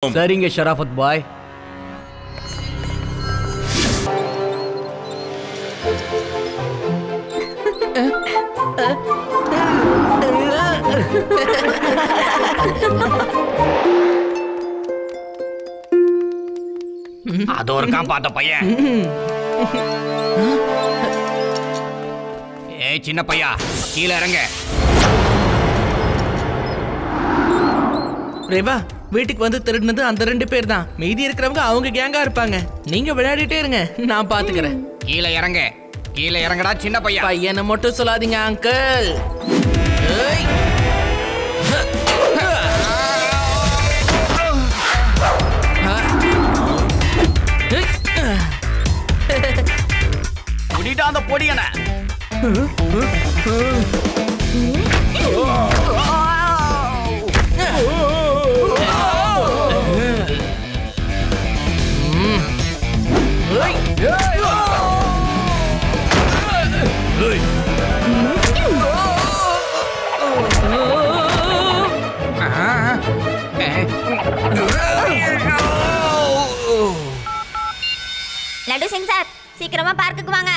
சரிங்க ஷராஃபத் பாய். அது ஒருக்கான் பார்த்த பையன். ஏய் சின்ன பையா, கீழே இறங்க. ரேவா, வீட்டுக்கு வந்து திருடினது அந்த 2 பேர் தான். மீதி இருக்கிறவங்க அவங்க கேங்கா இருப்பாங்க. நீங்க விளையாடிட்டே இருங்க, நான் பாத்துக்கிறேன். கீழே இறங்க, கீழே இறங்கடா சின்ன பையா. பையனை மட்டும் சொல்லாதீங்க அங்கிள். முடிட்டா அந்த பொடியன. லட்டு சிங் சார், சீக்கிரமா பார்க்குக்கு வாங்க.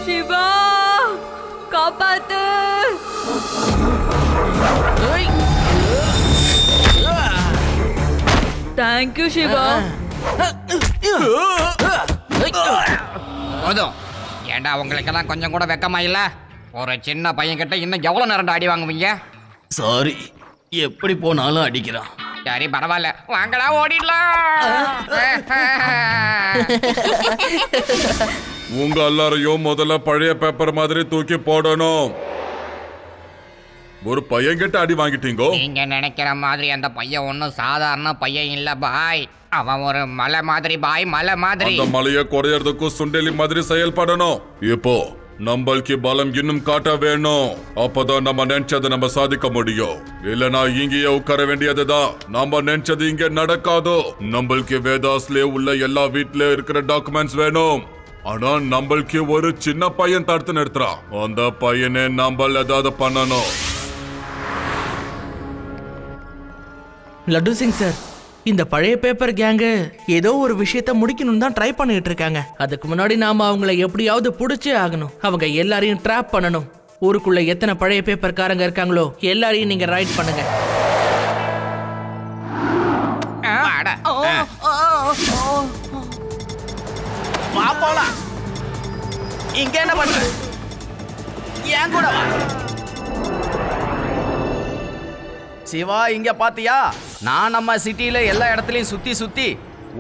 சிவா, காப்பாத்து. தேங்க்யூ சிவா. போதும். ஏண்டா உங்களுக்கெல்லாம் கொஞ்சம் கூட வெக்கமா இல்ல? ஒரு சின்ன பையன் கிட்ட இன்னும் எவ்வளவு நேரம் அடி வாங்குவீங்க? சாரி, எப்படி போனாலும் அடிக்கிறான். சரி பரவாயில்ல, வாங்கடா ஓடிடலாம். உங்க எல்லாரையும் முதல்ல பழைய பேப்பர் மாதிரி தூக்கி போடணும். ஒரு பையன் கிட்ட அடி வாங்கிட்டீங்கோ. நீங்க நினைக்கிற மாதிரி அந்த பையன் ஒன்னும் சாதாரண பையன் இல்ல பாய். அவன் ஒரு மலை மாதிரி பாய், மலை மாதிரி. அந்த மலையை குறையறதுக்கும் சுண்டெலி மாதிரி செயல்படணும். இப்போ நம்மளுக்கு பலம் இன்னும் காட்ட வேணும். அப்பதான் நம்ம நினைச்சதை நம்ம சாதிக்க முடியும். இல்லனா இங்கேயே உட்கார வேண்டியதுதான். நம்ம நினைச்சது இங்க நடக்காதோ. நம்மளுக்கு வேதாஸ்ல உள்ள எல்லா வீட்ல இருக்கிற டாக்குமெண்ட்ஸ் வேணும். ஆனா நம்மளுக்கு ஒரு சின்ன பையன் தடுத்து நிறுத்துறான். அந்த பையனை நம்ம ஏதாவது பண்ணணும். லட்டு சிங் சார், இந்த பழைய பேப்பர் கேங்கு ஏதோ ஒரு விஷயத்த முடிக்கணும் தான் ட்ரை பண்ணிட்டு இருக்காங்க. அதுக்கு முன்னாடி நாம அவங்கள எப்படியாவது புடிச்சே ஆகணும். அவங்க எல்லாரையும் ட்ராப் பண்ணணும். ஊருக்குள்ள எத்தனை பழைய பேப்பர் காரங்க இருக்காங்களோ எல்லாரையும் நீங்க ரைட் பண்ணுங்க. வா போலாம். இங்க என்ன பண்ற? ஏன் கூட வா. சிவா, இங்க பாத்தியா? நான் நம்ம சிட்டில எல்லா இடத்துலயும் சுத்தி சுத்தி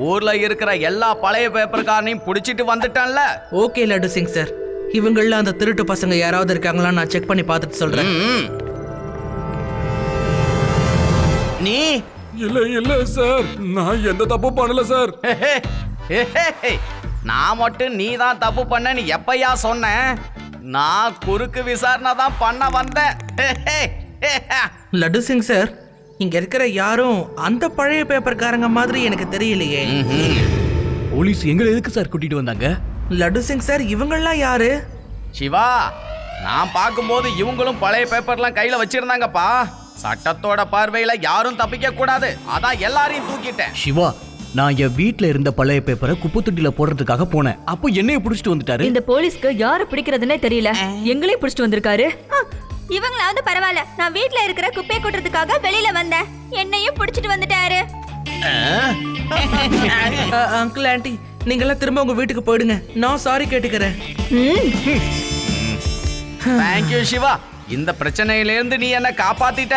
ஊர்ல இருக்கிற எல்லா பழைய பேப்பர்காரனையும் புடிச்சிட்டு வந்துட்டேன்ல. ஓகே லட்டு சிங் சார், இவங்கள அந்த திருட்டு பசங்க யாராவது இருக்காங்களா நான் செக் பண்ணி பார்த்துட்டு சொல்றேன். நீ இல்ல சார், நான் எந்த தப்பு பண்ணல சார். நான் மட்டும் நீ தான் தப்பு பண்ணன்னு எப்பயா சொன்னேன்? நான் குறுக்கு விசாரணை தான் பண்ண வந்தேன். லட்டு சிங் சார், இங்க இருக்கிற யாரும் அந்த பழைய பேப்பர்காரங்க மாதிரி எனக்கு தெரியலையே. போலீஸ் எங்களை எதுக்கு சார் கூட்டிட்டு வந்தாங்க? லட்டு சிங் சார், இவங்கெல்லாம் யாரு? சிவா, நான் பார்க்கும்போது இவங்களும் பழைய பேப்பர்லாம் கையில வச்சிருந்தாங்கப்பா. சட்டத்தோட பார்வையில யாரும் தப்பிக்க கூடாது, அதான் எல்லாரையும் தூக்கிட்டேன். சிவா, நான் என் வீட்ல இருந்த பழைய பேப்பரை குப்பை தொட்டில போடுறதுக்காக போனேன். அப்போ என்னைய புடிச்சிட்டு வந்துட்டாரு. இந்த போலீஸ்க்கு யாரை பிடிக்கிறதுனே தெரியல. எங்களையும் பிடிச்சிட்டு வந்திருக்காரு. இவங்களாவது பரவாயில்ல, நான் வீட்ல இருக்கிற குப்பை கொட்டுறதுக்காக வெளியில வந்தேன். என்னையும் பிடிச்சிட்டு வந்துட்டாரு. அங்கிள் ஆண்டி, நீங்கெல்லாம் திரும்ப உங்க வீட்டுக்கு போயிடுங்க. நான் சாரி கேட்டுக்கிறேன். தேங்க்யூ சிவா, இந்த பிரச்சனையில இருந்து நீ என்ன காப்பாத்திட்ட.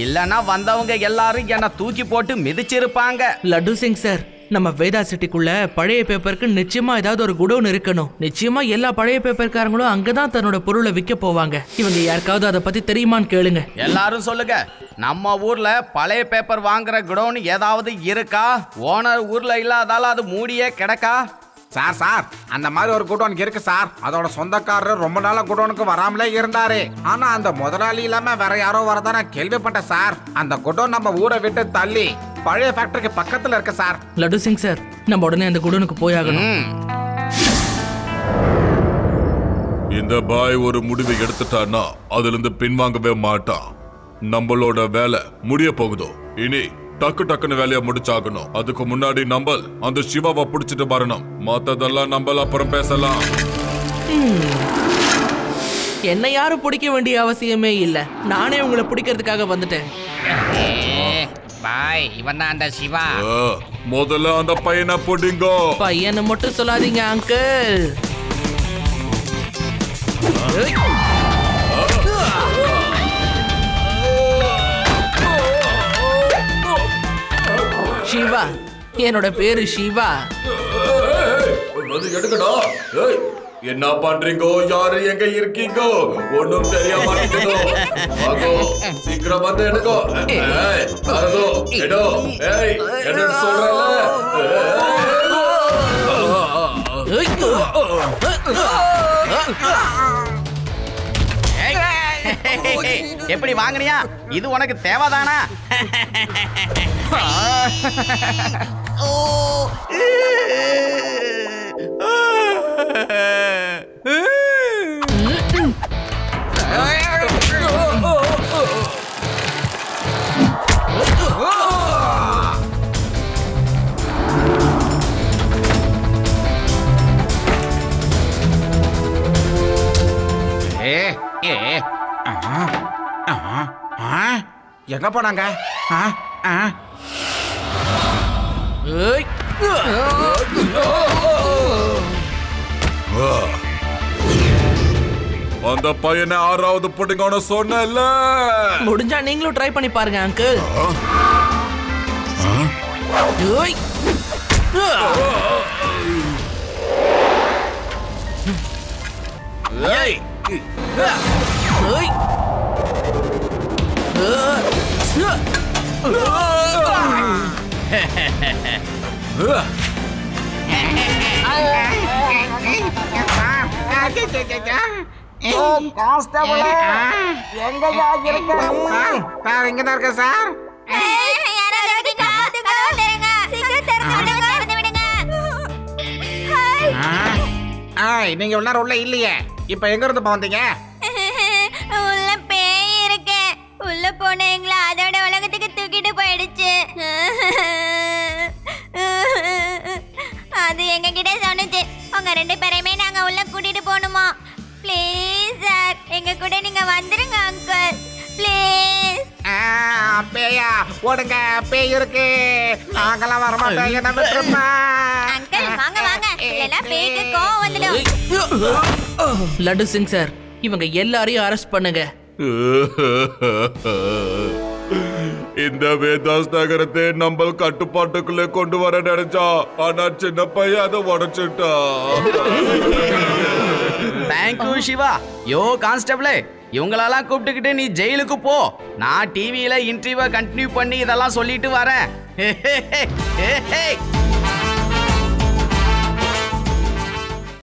இல்லனா வந்தவங்க எல்லாரும் என்ன தூக்கி போட்டு மிதிச்சிருப்பாங்க. லட்டு சிங் சார், நம்ம வேதா சிட்டிக்குள்ள பழைய பேப்பருக்கு நிச்சயமா ஏதாவது ஒரு குடோன் இருக்கணும். நிச்சயமா எல்லா பழைய பேப்பர்காரங்களும் அங்கதான் தன்னோட பொருளை விற்க போவாங்க. இவங்க யாருக்காவது அதை பத்தி தெரியுமான்னு கேளுங்க. எல்லாரும் சொல்லுங்க, நம்ம ஊர்ல பழைய பேப்பர் வாங்குற குடோன் ஏதாவது இருக்கா? ஓனர் ஊர்ல இல்லாதால அது மூடியே கிடக்கா? சார் அந்த மாதிரி ஒரு குடோன் இருக்கு சார். அதோட சொந்தக்காரர் ரொம்ப நாளா குடோனுக்கு வராமலே இருந்தாரு. ஆனா அந்த முதலாளி இல்லாம வேற யாரோ வரதா நான் கேள்விப்பட்டேன் சார். அந்த குடோன் நம்ம ஊரை விட்டு தள்ளி பழைய ஃபேக்டரிக்கு பக்கத்துல இருக்கு சார். லட்டு சிங் சார், நம்ம உடனே அந்த குடோனுக்கு போயாகணும். இந்த பாய் ஒரு முடிவை எடுத்துட்டான்னா அதுல இருந்து பின்வாங்கவே மாட்டான். நம்மளோட வேலை முடிய போகுதோ. இனி டக்குன்னு வேலையை முடிச்சாகணும். அதுக்கு முன்னாடி நம்ம அந்த சிவாவை புடிச்சிட்டு வரணும். மத்ததெல்லாம் நம்ம அப்புறம் பேசலாம். என்ன யாரும் பிடிக்க வேண்டிய அவசியமே இல்ல. நானே உங்களை பிடிக்கிறதுக்காக வந்துட்டேன். பாய், இவன் தான் அந்த சிவா. முதல்ல அந்த பையனை பிடிங்கோ. பையனை மட்டும் சொல்லாதீங்க அங்கிள். சிவா, என்னோட பேரு சிவா. என்ன பண்றீங்க? யாரு எங்க இருக்கீங்க? ஒண்ணும் தெரிய மாட்டேங்குதோ. சீக்கிரம் வந்து எடுக்கோ. என்ன சொல்றேன்? எப்படி வாங்குனியா? இது உனக்கு தேவைதானா? எங்க போனாங்க? அந்த பையனை 6வது போட்டுங்கன்னு சொன்னல. முடிஞ்சா நீங்களும் ட்ரை பண்ணி பாருங்க அங்கிள். இங்கதான் இருக்க சார். நீங்க உள்ள உள்ள இல்லையே. இப்ப எங்க இருந்து வந்தீங்க? உள்ள பேய் இருக்கு. உள்ள போனீங்களா? அதோட உலகத்துக்கு தூக்கிட்டு போயிடுச்சு. அது எங்க கிட்ட சொன்னுச்சு, உங்க 2 பேரையுமே நாங்க உள்ள கூட்டிட்டு போகணுமா. ப்ளீஸ் சார், எங்க கூட நீங்க வந்துருங்க அங்கிள், ப்ளீஸ். பேயா ஓடுங்க, பேய் இருக்கு. நாங்கெல்லாம் வரமாட்டோம். என்ன விட்டுருப்பா அங்கிள், வாங்க வாங்க, இல்லைன்னா பேய்க்கு கோவம் வந்துடும். லட்டு சிங் சார், இவங்க எல்லாரையும் அரெஸ்ட் பண்ணுங்க. இந்த வேதாஸ் நகரத்தை நம்ம கட்டுப்பாட்டுக்குள்ளே கொண்டு வர நினைச்சா, ஆனா சின்ன பையன் அதை உடைச்சிட்டா. தேங்க்யூ சிவா. யோ கான்ஸ்டபிள், இவங்களெல்லாம் கூப்பிட்டுக்கிட்டு நீ ஜெயிலுக்கு போ. நான் டிவியில இன்டர்வியூ கண்டினியூ பண்ணி இதெல்லாம் சொல்லிட்டு வரேன்.